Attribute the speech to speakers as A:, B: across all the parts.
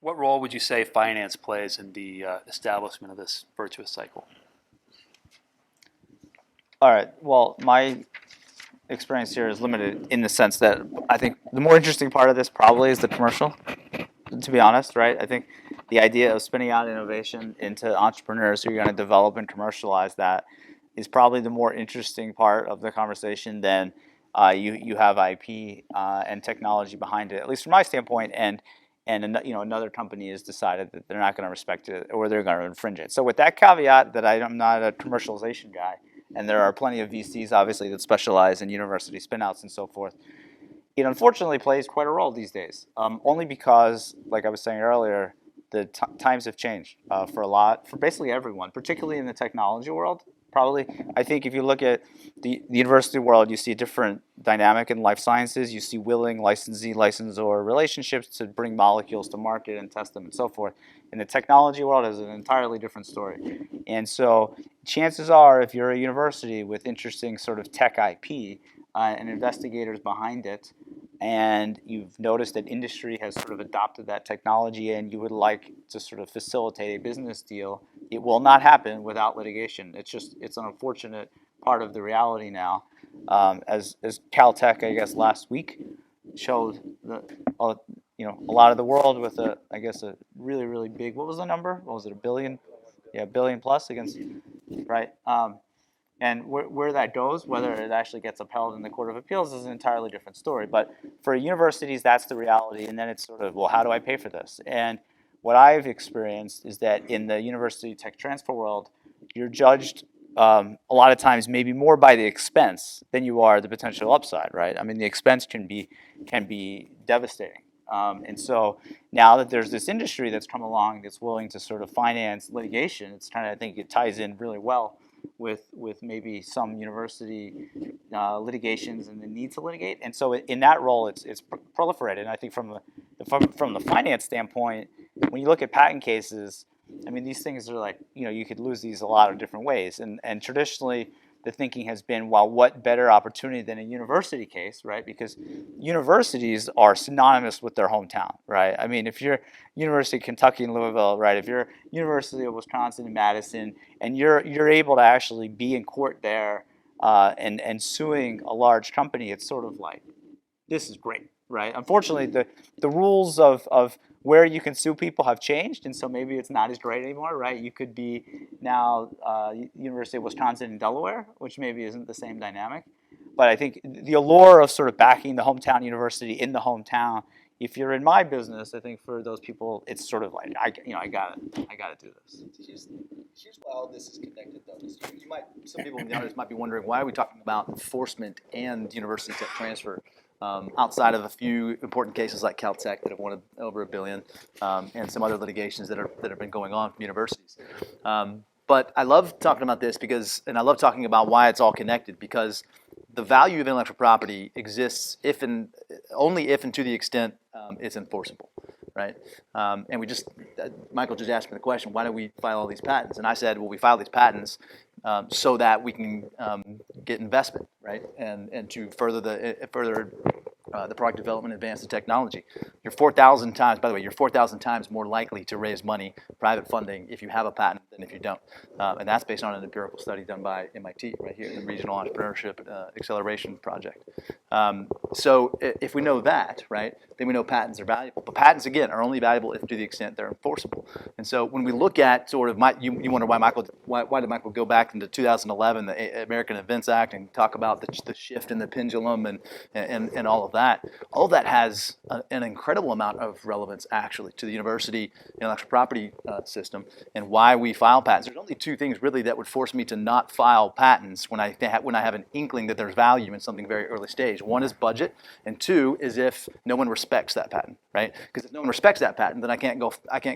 A: What role would you say finance plays in the establishment of this virtuous cycle?
B: All right. Well, my experience here is limited in the sense that I think the more interesting part of this probably is the commercial, to be honest, right? I think the idea of spinning out innovation into entrepreneurs who are going to develop and commercialize that is probably the more interesting part of the conversation than you have IP and technology behind it, at least from my standpoint, and another company has decided that they're not going to respect it or they're going to infringe it. So with that caveat that I'm not a commercialization guy, and there are plenty of VCs obviously that specialize in university spinouts and so forth, it unfortunately plays quite a role these days. Only because, like I was saying earlier, the times have changed for basically everyone, particularly in the technology world. Probably, I think if you look at the university world, you see a different dynamic in life sciences. You see willing licensor relationships to bring molecules to market and test them and so forth. In the technology world, is an entirely different story. And so chances are, if you're a university with interesting sort of tech IP and investigators behind it, and you've noticed that industry has sort of adopted that technology and you would like to sort of facilitate a business deal, it will not happen without litigation. It's an unfortunate part of the reality now. As Caltech, I guess, last week showed a lot of the world with a really, really big, what was the number? What was it, $1 billion? Yeah, $1 billion plus against, right? And where that goes, whether it actually gets upheld in the Court of Appeals, is an entirely different story. But for universities, that's the reality. And then it's sort of, well, how do I pay for this? And what I've experienced is that in the university tech transfer world, you're judged a lot of times maybe more by the expense than you are the potential upside, right? I mean, the expense can be devastating. And so now that there's this industry that's come along that's willing to sort of finance litigation, I think it ties in really well with maybe some university litigations and the need to litigate. And so in that role, it's proliferated. And I think from the finance standpoint, when you look at patent cases, I mean, these things are like, you could lose these a lot of different ways. And traditionally, the thinking has been, well, what better opportunity than a university case, right? Because universities are synonymous with their hometown, right? I mean, if you're University of Kentucky in Louisville, right? If you're University of Wisconsin in Madison, and you're able to actually be in court there and suing a large company, it's sort of like, this is great, right? Unfortunately, the rules of where you can sue people have changed, and so maybe it's not as great anymore, right? You could be now University of Wisconsin in Delaware, which maybe isn't the same dynamic. But I think the allure of sort of backing the hometown university in the hometown, if you're in my business, I think for those people, it's sort of like, I gotta do this.
C: Here's why all this is connected, though. Some people in the audience might be wondering, why are we talking about enforcement and university tech transfer? Outside of a few important cases like Caltech that have won over $1 billion, and some other litigations that have been going on from universities. But I love talking about this and I love talking about why it's all connected, because the value of intellectual property exists only if and to the extent it's enforceable, right? And Michael just asked me the question, why do we file all these patents? And I said, well, we file these patents so that we can get investment, right? And to further the product development, advance the technology. You're 4,000 times, by the way, you're 4,000 times more likely to raise money, private funding, if you have a patent than if you don't. And that's based on an empirical study done by MIT right here, the Regional Entrepreneurship Acceleration Project. So if we know that, right, then we know patents are valuable. But patents, again, are only valuable if to the extent they're enforceable. And so when we look at sort of, you wonder why did Michael go back into 2011, the American Invents Act, and talk about the shift in the pendulum and all of that. All of that has an incredible amount of relevance, actually, to the university intellectual property system and why we file patents. There's only two things really that would force me to not file patents when I have an inkling that there's value in something very early stage. One is budget, and two is if no one respects that patent, right? Because if no one respects that patent, then I can't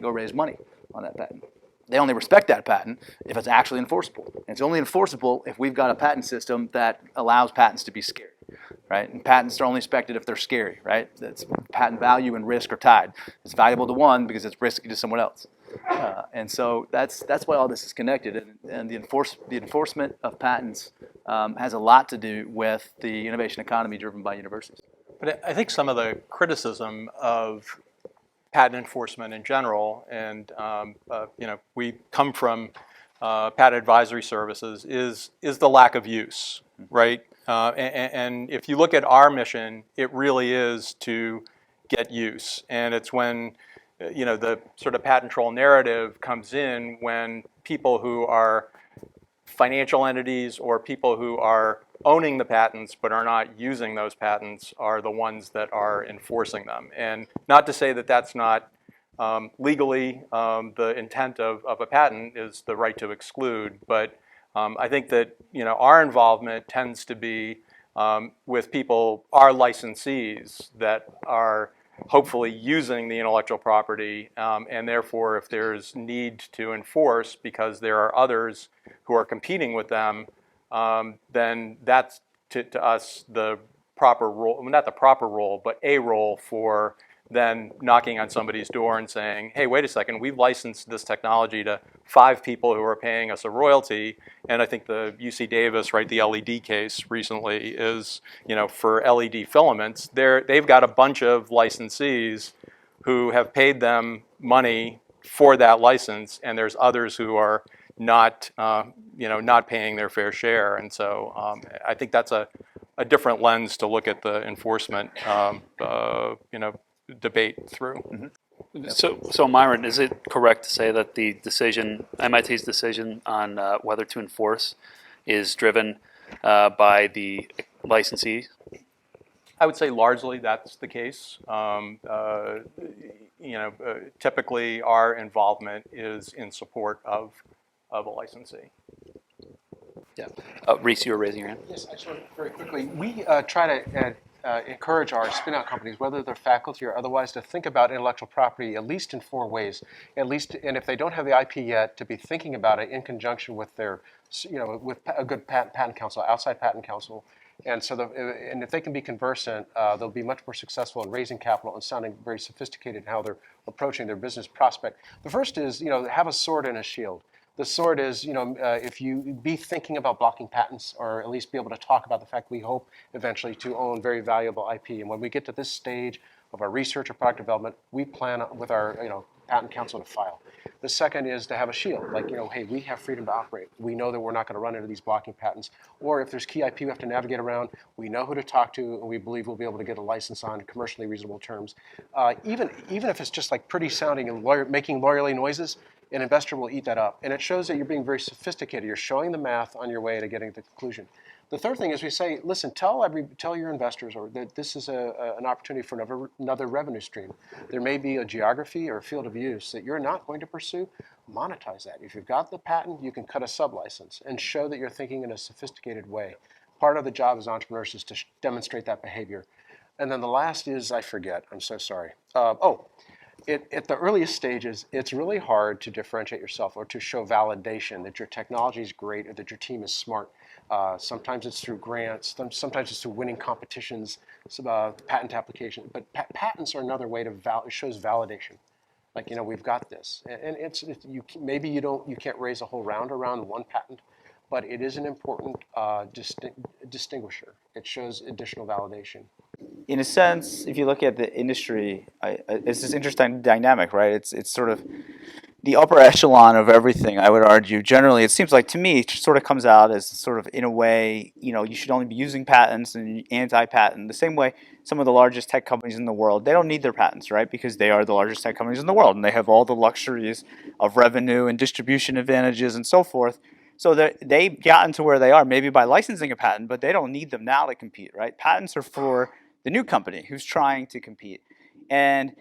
C: go raise money on that patent. They only respect that patent if it's actually enforceable. And it's only enforceable if we've got a patent system that allows patents to be scary, right? And patents are only respected if they're scary, right? That's patent value and risk are tied. It's valuable to one because it's risky to someone else. And so that's why all this is connected. And the enforcement of patents has a lot to do with the innovation economy driven by universities.
D: But I think some of the criticism of patent enforcement in general, and we come from patent advisory services, is the lack of use, right? And if you look at our mission, it really is to get use, and it's when the sort of patent troll narrative comes in when people who are financial entities or people who are owning the patents but are not using those patents are the ones that are enforcing them. And not to say that that's not legally the intent of a patent is the right to exclude, but I think that our involvement tends to be with people, our licensees that are hopefully using the intellectual property, and therefore if there's need to enforce because there are others who are competing with them, then that's to us the proper role, well, not the proper role, but a role for then knocking on somebody's door and saying, hey, wait a second, we've licensed this technology to 5 people who are paying us a royalty. And I think the UC Davis, right, the LED case recently is, for LED filaments, they've got a bunch of licensees who have paid them money for that license, and there's others who are not, not paying their fair share. And so I think that's a different lens to look at the enforcement, debate through.
A: Mm-hmm. So Myron, is it correct to say that the decision, MIT's decision on whether to enforce, is driven by the licensee?
D: I would say largely that's the case. Typically our involvement is in support of a licensee.
A: Yeah. Reese, you were raising your hand.
E: Yes, I just want to very quickly. We try to encourage our spin-out companies, whether they're faculty or otherwise, to think about intellectual property at least in 4 ways. At least, and if they don't have the IP yet, to be thinking about it in conjunction with their, with a good patent counsel, outside patent counsel. And so, and if they can be conversant, they'll be much more successful in raising capital and sounding very sophisticated in how they're approaching their business prospect. The first is, have a sword and a shield. The sword is, if you be thinking about blocking patents, or at least be able to talk about the fact we hope eventually to own very valuable IP. And when we get to this stage of our research or product development, we plan with our, patent counsel to file. The second is to have a shield, like, hey, we have freedom to operate. We know that we're not going to run into these blocking patents. Or if there's key IP we have to navigate around, we know who to talk to, and we believe we'll be able to get a license on commercially reasonable terms. Even if it's just like pretty sounding and making lawyerly noises, an investor will eat that up. And it shows that you're being very sophisticated. You're showing the math on your way to getting to the conclusion. The third thing is we say, listen, tell your investors that this is an opportunity for another revenue stream. There may be a geography or a field of use that you're not going to pursue. Monetize that. If you've got the patent, you can cut a sublicense and show that you're thinking in a sophisticated way. Part of the job as entrepreneurs is to demonstrate that behavior. And then the last is, I forget, I'm so sorry. At the earliest stages, it's really hard to differentiate yourself or to show validation that your technology is great or that your team is smart. Sometimes it's through grants, sometimes it's through winning competitions, patent application. But patents are another way to it shows validation. Like, we've got this, and maybe you can't raise a whole round around one patent, but it is an important distinguisher. It shows additional validation.
B: In a sense, if you look at the industry, it's this interesting dynamic, right? It's sort of the upper echelon of everything, I would argue. Generally, it seems like to me, it sort of comes out as sort of, in a way, you should only be using patents and anti-patent. The same way some of the largest tech companies in the world, they don't need their patents, right? Because they are the largest tech companies in the world, and they have all the luxuries of revenue and distribution advantages and so forth. So they've gotten to where they are, maybe by licensing a patent, but they don't need them now to compete, right? Patents are for the new company who's trying to compete. And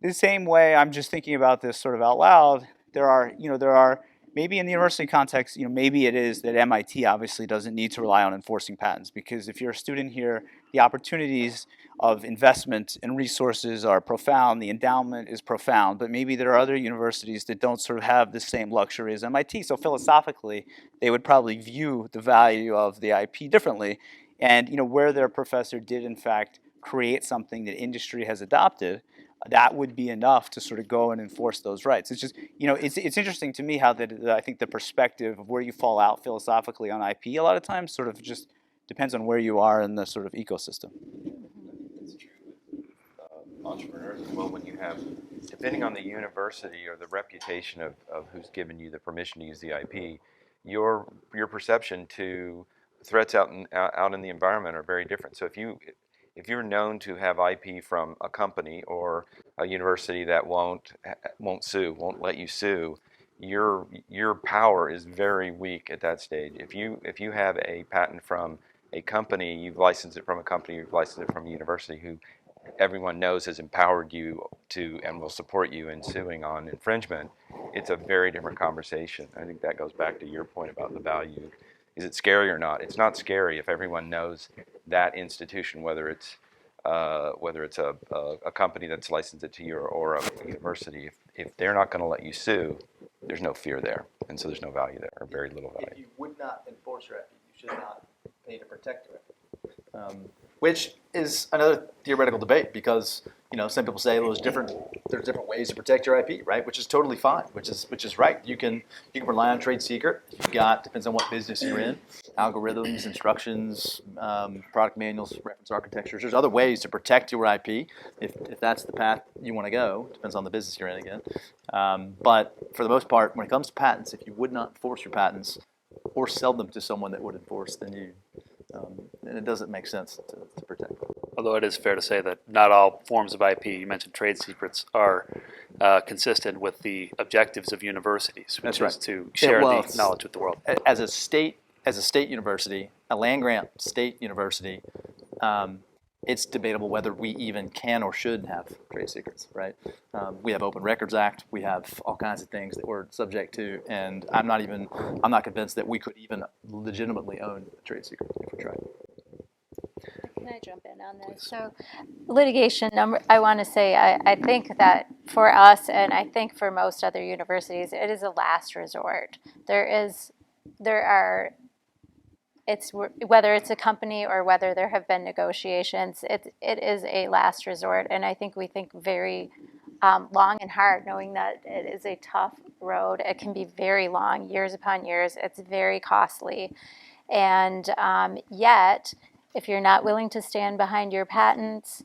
B: the same way, I'm just thinking about this sort of out loud, there are maybe in the university context, maybe it is that MIT obviously doesn't need to rely on enforcing patents, because if you're a student here, the opportunities of investment and resources are profound, the endowment is profound, but maybe there are other universities that don't sort of have the same luxury as MIT. So philosophically, they would probably view the value of the IP differently. And where their professor did in fact create something that industry has adopted, that would be enough to sort of go and enforce those rights. It's just, it's interesting to me how I think the perspective of where you fall out philosophically on IP a lot of times sort of just depends on where you are in the sort of ecosystem.
F: It's true with entrepreneurs as well. When you have depending on the university or the reputation of who's given you the permission to use the IP, your perception to threats out in the environment are very different. So if you're known to have IP from a company or a university that won't let you sue, your power is very weak at that stage. If you have a patent from a company, you've licensed it from a company, you've licensed it from a university who everyone knows has empowered you to and will support you in suing on infringement, it's a very different conversation. I think that goes back to your point about the value. Is it scary or not? It's not scary if everyone knows that institution, whether it's a company that's licensed it to you or a university. If they're not going to let you sue, there's no fear there, and so there's no value there, or very little value.
C: If you would not enforce your IP, you should not pay to protect your IP. Which is another theoretical debate because some people say there's different ways to protect your IP, right? Which is totally fine. Which is right. You can rely on trade secret. You've got, depends on what business you're in, algorithms, instructions, product manuals, reference architectures. There's other ways to protect your IP if that's the path you want to go. Depends on the business you're in again. But for the most part, when it comes to patents, if you would not enforce your patents or sell them to someone that would enforce, then it doesn't make sense to protect.
A: Although it is fair to say that not all forms of IP, you mentioned trade secrets, are consistent with the objectives of universities, which
C: That's
A: is
C: right.
A: to share the knowledge with the world.
C: As a state university, a land grant state university, it's debatable whether we even can or should have trade secrets, right? We have Open Records Act, we have all kinds of things that we're subject to, and I'm not convinced that we could even legitimately own a trade secret if we tried.
G: Can I jump in on this? So litigation, I want to say, I think that for us, and I think for most other universities, it is a last resort. It's whether it's a company or whether there have been negotiations, it is a last resort. And I think we think very long and hard, knowing that it is a tough road. It can be very long, years upon years. It's very costly. And yet, if you're not willing to stand behind your patents,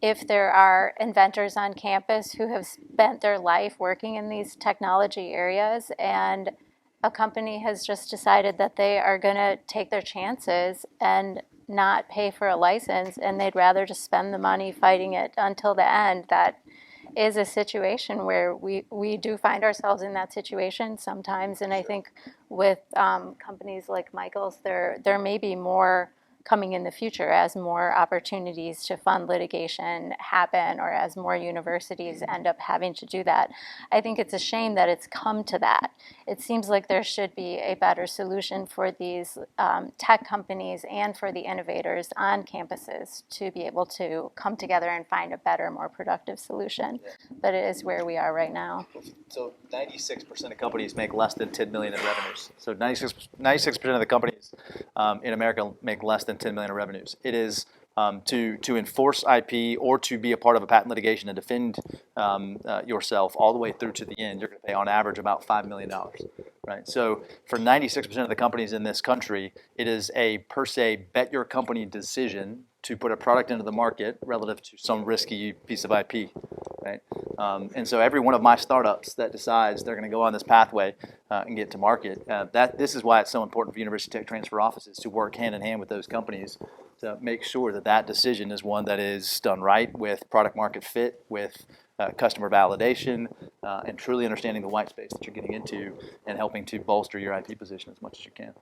G: if there are inventors on campus who have spent their life working in these technology areas and a company has just decided that they are going to take their chances and not pay for a license and they'd rather just spend the money fighting it until the end, that is a situation where we do find ourselves in that situation sometimes. And I think with companies like Michael's, there may be more coming in the future as more opportunities to fund litigation happen or as more universities end up having to do that. I think it's a shame that it's come to that. It seems like there should be a better solution for these tech companies and for the innovators on campuses to be able to come together and find a better, more productive solution. But it is where we are right now.
C: So 96% of companies make less than $10 million in revenues. So 96% of the companies in America make less than $10 million in revenues. It is to enforce IP or to be a part of a patent litigation and defend yourself all the way through to the end, you're going to pay on average about $5 million, right? So for 96% of the companies in this country, it is a per se bet your company decision to put a product into the market relative to some risky piece of IP, right? And so every one of my startups that decides they're going to go on this pathway and get to market, this is why it's so important for university tech transfer offices to work hand in hand with those companies to make sure that that decision is one that is done right with product market fit, with customer validation, and truly understanding the white space that you're getting into and helping to bolster your IP position as much as you can.